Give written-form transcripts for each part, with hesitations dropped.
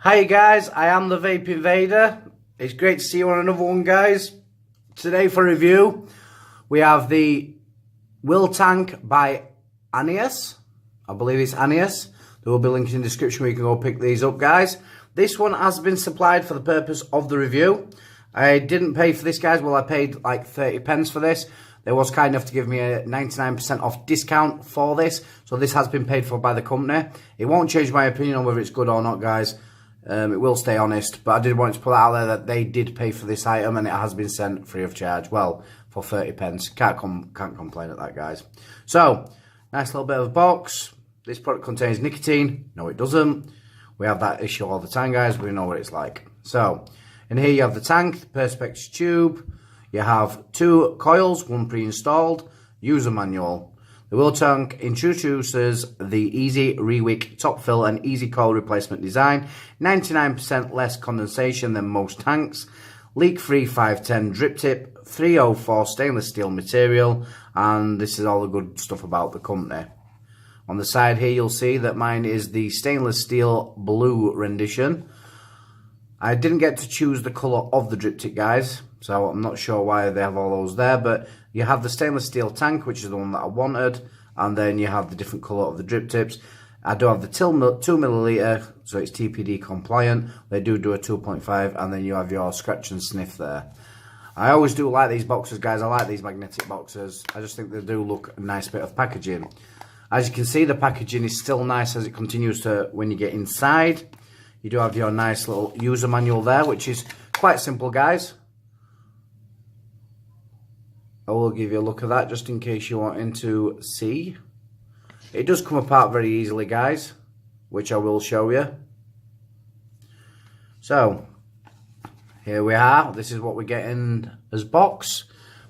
Hi guys, I am the Vapinvader. It's great to see you on another one, guys. Today for review, we have the Will Tank by Anius. I believe it's Anius. There will be links in the description where you can go pick these up, guys. This one has been supplied for the purpose of the review. I didn't pay for this, guys. Well, I paid like 30 pence for this. They was kind enough to give me a 99% off discount for this. So this has been paid for by the company. It won't change my opinion on whether it's good or not, guys. It will stay honest, but I did want to put out there that they did pay for this item and it has been sent free of charge. Well, for 30 pence. Can't complain at that, guys. So, nice little bit of a box. This product contains nicotine. No, it doesn't. We have that issue all the time, guys. We know what it's like. So, in here you have the tank, the perspex tube. You have 2 coils, one pre-installed, user manual. The Will Tank introduces the Easy Rewick top fill and easy coil replacement design. 99% less condensation than most tanks. Leak-free 510 drip tip, 304 stainless steel material, and this is all the good stuff about the company. On the side here you'll see that mine is the stainless steel blue rendition. I didn't get to choose the colour of the drip tip, guys, so I'm not sure why they have all those there, but you have the stainless steel tank, which is the one that I wanted, and then you have the different colour of the drip tips. I do have the 2ml, so it's TPD compliant. They do a 2.5, and then you have your scratch and sniff there. I always do like these boxes, guys. I like these magnetic boxes. I just think they do look a nice bit of packaging. As you can see, the packaging is still nice as it continues to when you get inside. You do have your nice little user manual there, which is quite simple, guys. I will give you a look at that just in case you want to see. It does come apart very easily, guys, which I will show you. So, here we are. This is what we get in as box.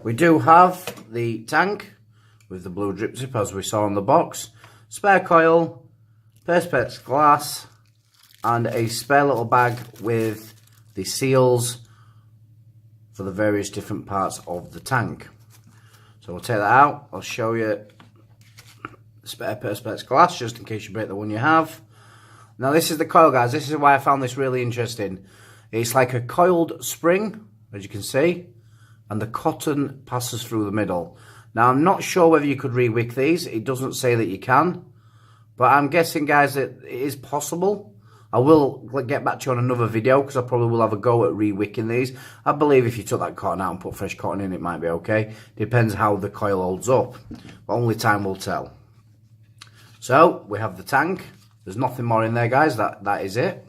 We do have the tank with the blue drip tip as we saw on the box, spare coil, perspex glass, and a spare little bag with the seals for the various different parts of the tank. So we'll take that out. I'll show you the spare perspex glass just in case you break the one you have. Now this is the coil, guys. This is why I found this really interesting. It's like a coiled spring, as you can see, and the cotton passes through the middle. Now I'm not sure whether you could re-wick these. It doesn't say that you can, but I'm guessing, guys, that it is possible. I will get back to you on another video because I probably will have a go at re-wicking these. I believe if you took that cotton out and put fresh cotton in, it might be okay. Depends how the coil holds up. But only time will tell. So, we have the tank. There's nothing more in there, guys. That is it.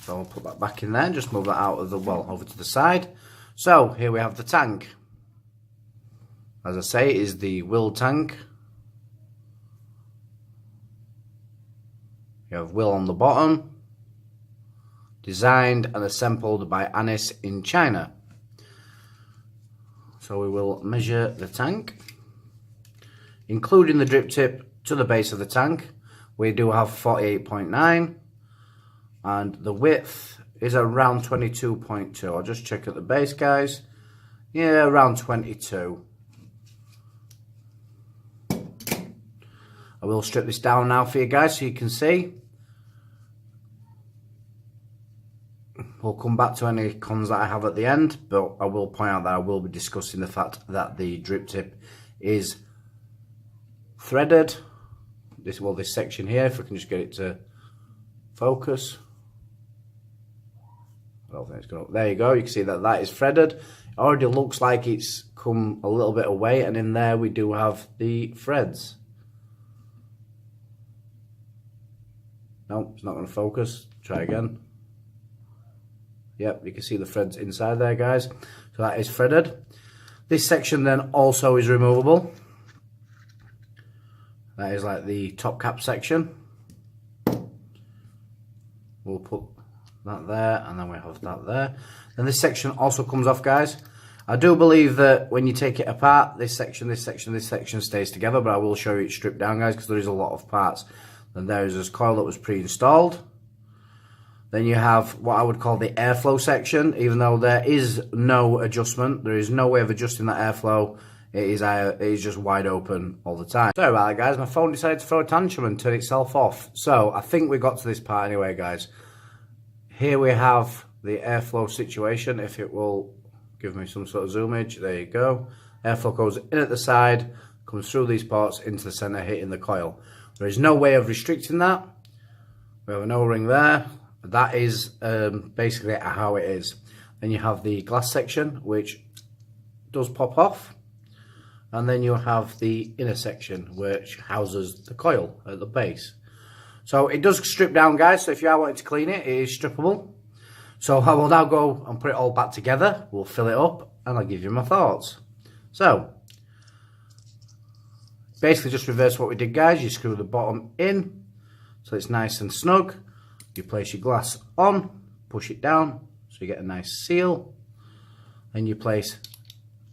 So, I'll put that back in there and just move that out of the, well, over to the side. So, here we have the tank. As I say, it is the Will Tank. You have Will on the bottom, designed and assembled by Anius in China. So we will measure the tank, including the drip tip to the base of the tank. We do have 48.9, and the width is around 22.2. I'll just check at the base, guys. Yeah, around 22. I will strip this down now for you guys so you can see. We'll come back to any cons that I have at the end, but I will point out that I will be discussing the fact that the drip tip is threaded. This section here, if we can just get it to focus. I don't think it's going to. There you go. You can see that that is threaded. It already looks like it's come a little bit away, and in there we do have the threads. No, it's not going to focus. Try again. Yep, you can see the threads inside there, guys. So that is threaded. This section then also is removable. That is like the top cap section. We'll put that there, and then we have that there. Then this section also comes off, guys. I do believe that when you take it apart, this section stays together, but I will show you it stripped down, guys, because there is a lot of parts. Then there is this coil that was pre-installed. Then you have what I would call the airflow section. Even though there is no adjustment, there is no way of adjusting that airflow. It is just wide open all the time. Sorry about that, guys. My phone decided to throw a tantrum and turn itself off. So I think we got to this part anyway, guys. Here we have the airflow situation. If it will give me some sort of zoomage, there you go. Airflow goes in at the side, comes through these ports into the center, hitting the coil. There is no way of restricting that. We have an O-ring there. That is basically how it is. Then you have the glass section, which does pop off. And then you have the inner section, which houses the coil at the base. So it does strip down, guys. So if you are wanting to clean it, it is strippable. So I will now go and put it all back together. We'll fill it up and I'll give you my thoughts. So basically just reverse what we did, guys. You screw the bottom in so it's nice and snug. You place your glass on, push it down so you get a nice seal. Then you place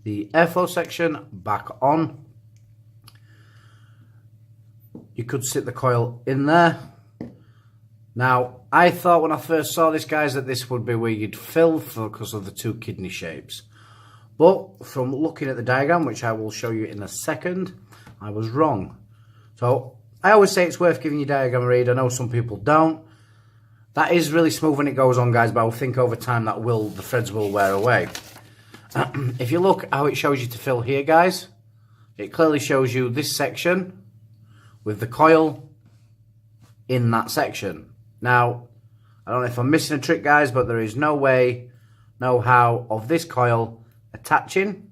the airflow section back on. You could sit the coil in there. Now, I thought when I first saw this, guys, that this would be where you'd fill because of the two kidney shapes. But from looking at the diagram, which I will show you in a second, I was wrong. So I always say it's worth giving your diagram a read. I know some people don't. That is really smooth when it goes on, guys, but I think over time that the threads will wear away. If you look how it shows you to fill here, guys, it clearly shows you this section with the coil in that section. Now, I don't know if I'm missing a trick, guys, but there is no way, no how of this coil attaching.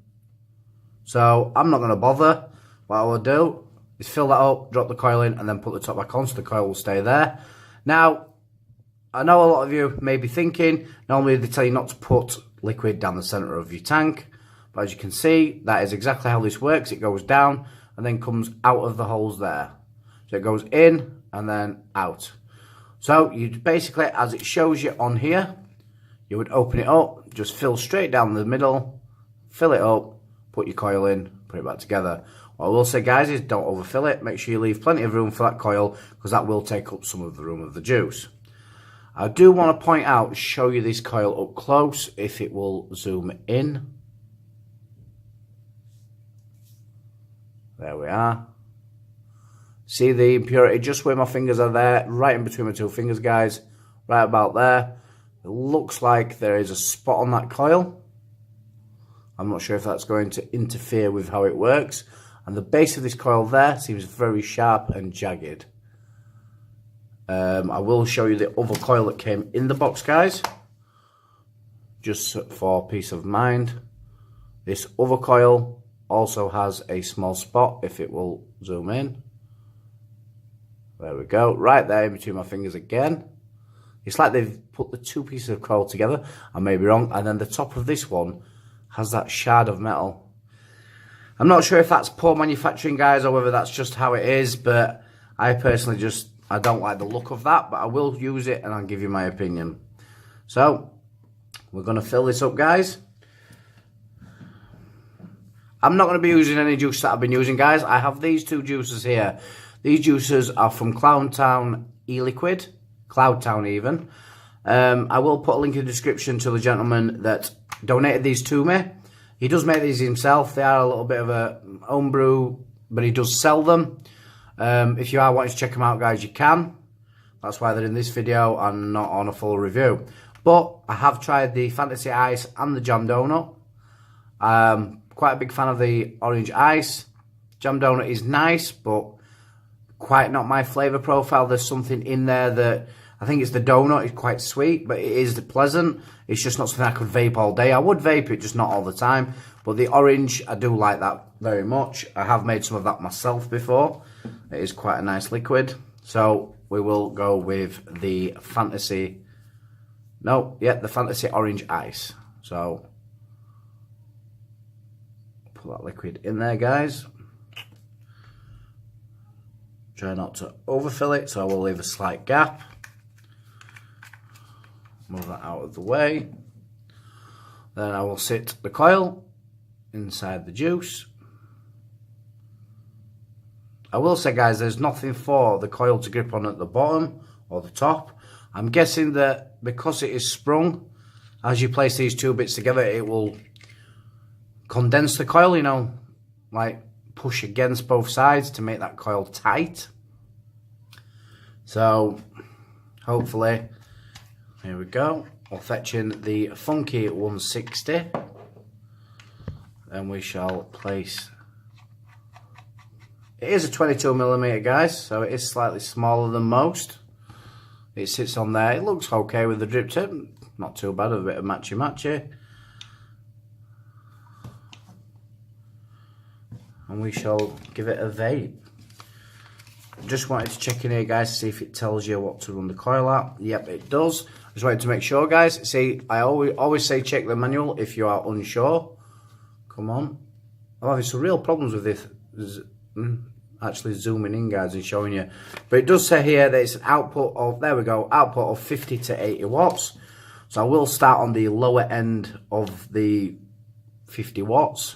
So I'm not going to bother. What I will do is fill that up, drop the coil in, and then put the top back on so the coil will stay there. Now, I know a lot of you may be thinking, normally they tell you not to put liquid down the center of your tank, but as you can see, that is exactly how this works. It goes down and then comes out of the holes there. So it goes in and then out. So you basically, as it shows you on here, you would open it up, just fill straight down the middle, fill it up, put your coil in, put it back together. What I will say, guys, is don't overfill it. Make sure you leave plenty of room for that coil because that will take up some of the room of the juice. I do want to point out, show you this coil up close, if it will zoom in. There we are. See the impurity just where my fingers are there, right in between my two fingers, guys, right about there. It looks like there is a spot on that coil. I'm not sure if that's going to interfere with how it works. And the base of this coil there seems very sharp and jagged. I will show you the other coil that came in the box, guys, just for peace of mind. This other coil also has a small spot, if it will zoom in. There we go, right there in between my fingers again. It's like they've put the two pieces of coil together. I may be wrong. And then the top of this one has that shard of metal. I'm not sure if that's poor manufacturing, guys, or whether that's just how it is, but I personally I don't like the look of that, but I will use it and I'll give you my opinion. So, we're going to fill this up, guys. I'm not going to be using any juice that I've been using, guys. I have these two juices here. These juices are from Cloudtown e-liquid, Cloudtown even. I will put a link in the description to the gentleman that donated these to me. He does make these himself. They are a little bit of a homebrew, but he does sell them. If you are wanting to check them out, guys, you can. That's why they're in this video and not on a full review. But I have tried the Fantasy Ice and the Jam Donut. Quite a big fan of the Orange Ice. Jam Donut is nice, but quite not my flavour profile. There's something in there that, I think it's the donut, it's quite sweet, but it is pleasant. It's just not something I could vape all day. I would vape it, just not all the time. But the orange, I do like that very much. I have made some of that myself before. It is quite a nice liquid. So we will go with the Fantasy, the Fantasy Orange Ice. So put that liquid in there, guys. Try not to overfill it, so I will leave a slight gap. Move that out of the way. Then I will sit the coil inside the juice. I will say, guys, there's nothing for the coil to grip on at the bottom or the top. I'm guessing that because it is sprung, as you place these two bits together, it will condense the coil, you know, like push against both sides to make that coil tight. So hopefully Here we go. We'll fetch in the funky 160. Then we shall place. It is a 22mm, guys, so it is slightly smaller than most. It sits on there. It looks okay with the drip tip. Not too bad, a bit of matchy. And we shall give it a vape. Just wanted to check in here, guys, to see if it tells you what to run the coil at. Yep, it does. Just wanted to make sure, guys. See, I always say check the manual if you are unsure. Come on. I'm having some real problems with this. Actually zooming in, guys, and showing you. But it does say here that it's an output of, there we go, output of 50 to 80 watts. So I will start on the lower end of the 50 watts.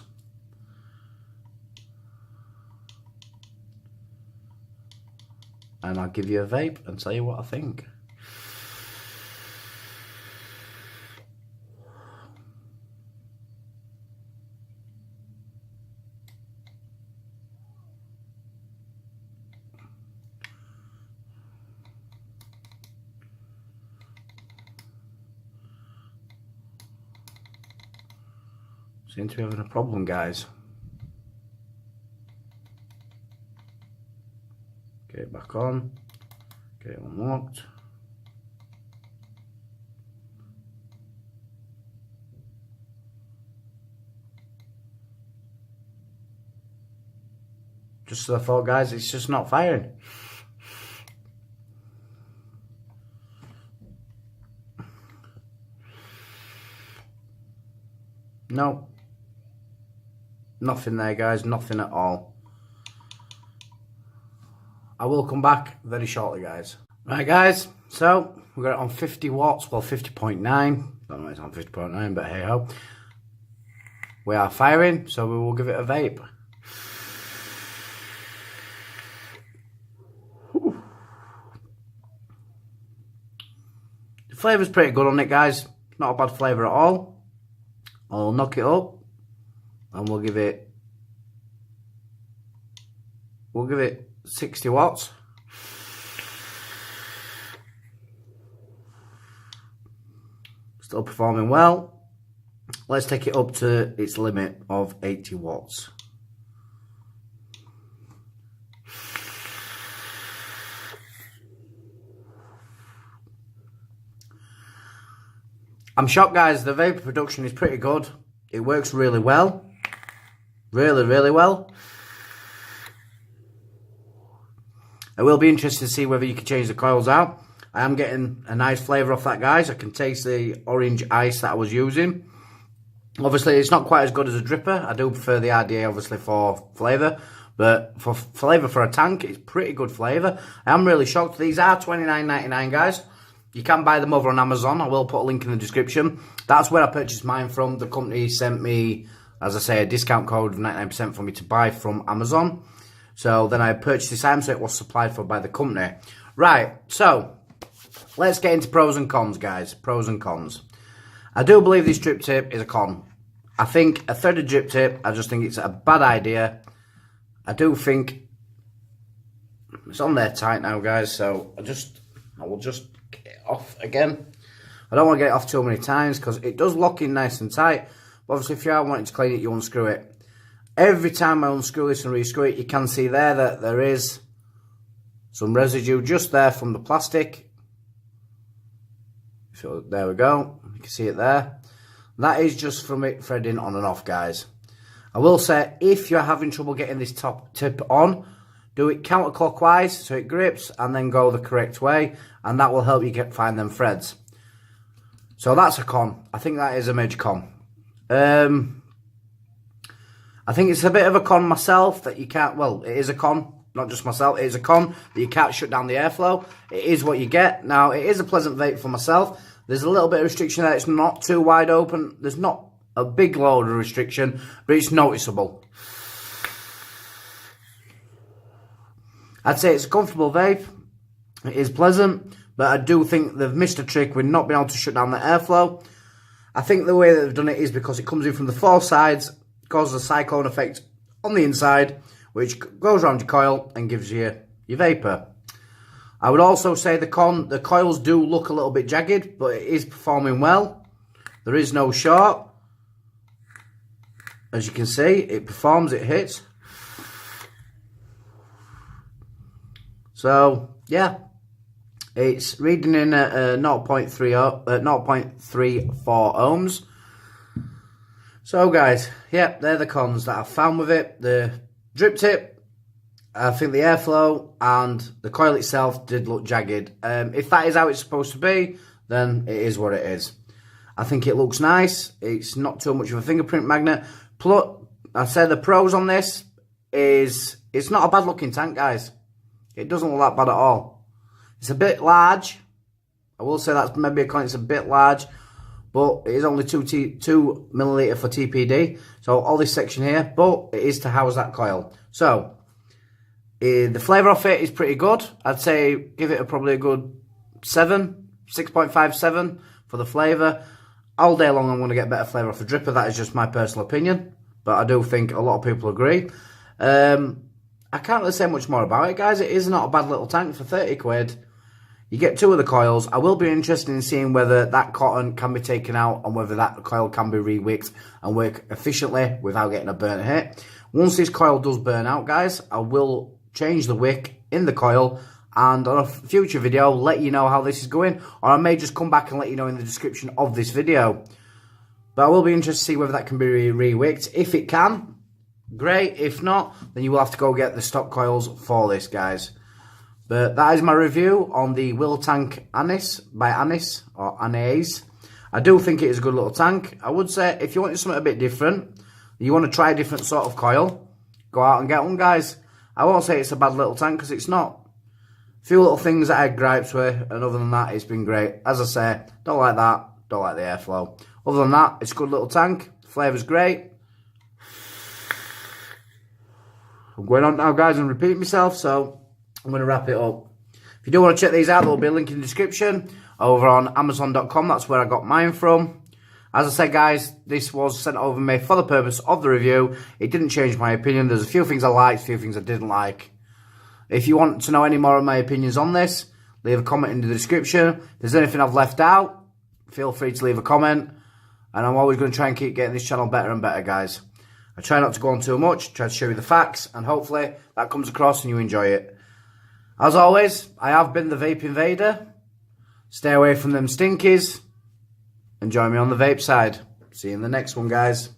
And I'll give you a vape and tell you what I think. Seem to be having a problem, guys. Get it back on. Get it unlocked. Just as I thought, guys, it's just not firing. No. Nothing there, guys. Nothing at all. I will come back very shortly, guys. Right, guys. So, we've got it on 50 watts. Well, 50.9. Don't know it's on 50.9, but hey ho. We are firing, so we will give it a vape. The flavour's pretty good on it, guys. Not a bad flavour at all. I'll knock it up and we'll give it 60 watts. Still performing well. Let's take it up to its limit of 80 watts. I'm shocked, guys. The vapor production is pretty good. It works really well. Really well. I will be interested to see whether you can change the coils out. I am getting a nice flavour off that, guys. I can taste the orange ice that I was using. Obviously, it's not quite as good as a dripper. I do prefer the RDA, obviously, for flavour. But for flavour for a tank, it's pretty good flavour. I am really shocked. These are $29.99, guys. You can buy them over on Amazon. I will put a link in the description. That's where I purchased mine from. The company sent me, as I say, a discount code of 99% for me to buy from Amazon. So then I purchased this item, so it was supplied for by the company. Right, so let's get into pros and cons, guys. Pros and cons. I do believe this drip tip is a con. I think a threaded drip tip, I just think it's a bad idea. I do think it's on there tight now, guys, so I will just get it off again. I don't want to get it off too many times because it does lock in nice and tight. But obviously, if you are wanting to clean it, you unscrew it. Every time I unscrew this and rescrew it, you can see there that there is some residue just there from the plastic. So there we go. You can see it there. That is just from it threading on and off, guys. I will say, if you're having trouble getting this top tip on, do it counterclockwise so it grips and then go the correct way, and that will help you find them threads. So that's a con. I think that is a major con. I think it's a bit of a con myself that you can't, well, it is a con, not just myself, it is a con that you can't shut down the airflow. It is what you get. Now, it is a pleasant vape for myself. There's a little bit of restriction there. It's not too wide open. There's not a big load of restriction, but it's noticeable. I'd say it's a comfortable vape. It is pleasant, but I do think they've missed a trick with not being able to shut down the airflow. I think the way that they've done it is because it comes in from the four sides, causes a cyclone effect on the inside, which goes around your coil and gives you your vapor. I would also say the coils do look a little bit jagged, but it is performing well. There is no short. As you can see, it performs, it hits. So, yeah. It's reading in at 0.34 ohms. So, guys, yeah, they're the cons that I've found with it. The drip tip, I think the airflow and the coil itself did look jagged. If that is how it's supposed to be, then it is what it is. I think it looks nice. It's not too much of a fingerprint magnet. Plus, I say the pros on this is it's not a bad looking tank, guys. It doesn't look that bad at all. It's a bit large. I will say that's maybe a con. It's a bit large, but it is only 2 milliliter for TPD. So all this section here, but it is to house that coil. So the flavour of it is pretty good. I'd say give it probably a good 6.57 for the flavour. All day long, I'm going to get better flavour off the dripper. That is just my personal opinion, but I do think a lot of people agree. I can't really say much more about it, guys. It is not a bad little tank for 30 quid. You get 2 of the coils. I will be interested in seeing whether that cotton can be taken out and whether that coil can be re-wicked and work efficiently without getting a burnt hit. Once this coil does burn out, guys, I will change the wick in the coil and on a future video let you know how this is going, or I may just come back and let you know in the description of this video. But I will be interested to see whether that can be re-wicked. If it can, great. If not, then you will have to go get the stock coils for this, guys. But that is my review on the Wiltank Anis by Anis, or Anais. I do think it is a good little tank. I would say if you wanted something a bit different, you want to try a different sort of coil, go out and get one, guys. I won't say it's a bad little tank, because it's not. A few little things that I had gripes with, and other than that, it's been great. As I say, don't like that, don't like the airflow. Other than that, it's a good little tank. The flavour's great. I'm going on now, guys, and repeating myself, so I'm going to wrap it up. If you do want to check these out, there will be a link in the description over on Amazon.com. That's where I got mine from. As I said, guys, this was sent over me for the purpose of the review. It didn't change my opinion. There's a few things I liked, a few things I didn't like. If you want to know any more of my opinions on this, leave a comment in the description. If there's anything I've left out, feel free to leave a comment. And I'm always going to try and keep getting this channel better and better, guys. I try not to go on too much, try to show you the facts, and hopefully that comes across and you enjoy it. As always, I have been the Vapinvader. Stay away from them stinkies, and join me on the vape side. See you in the next one, guys.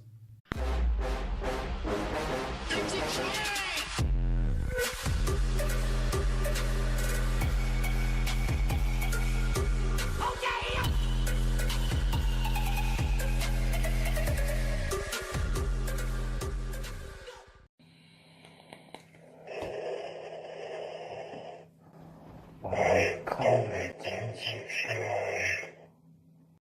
Coil.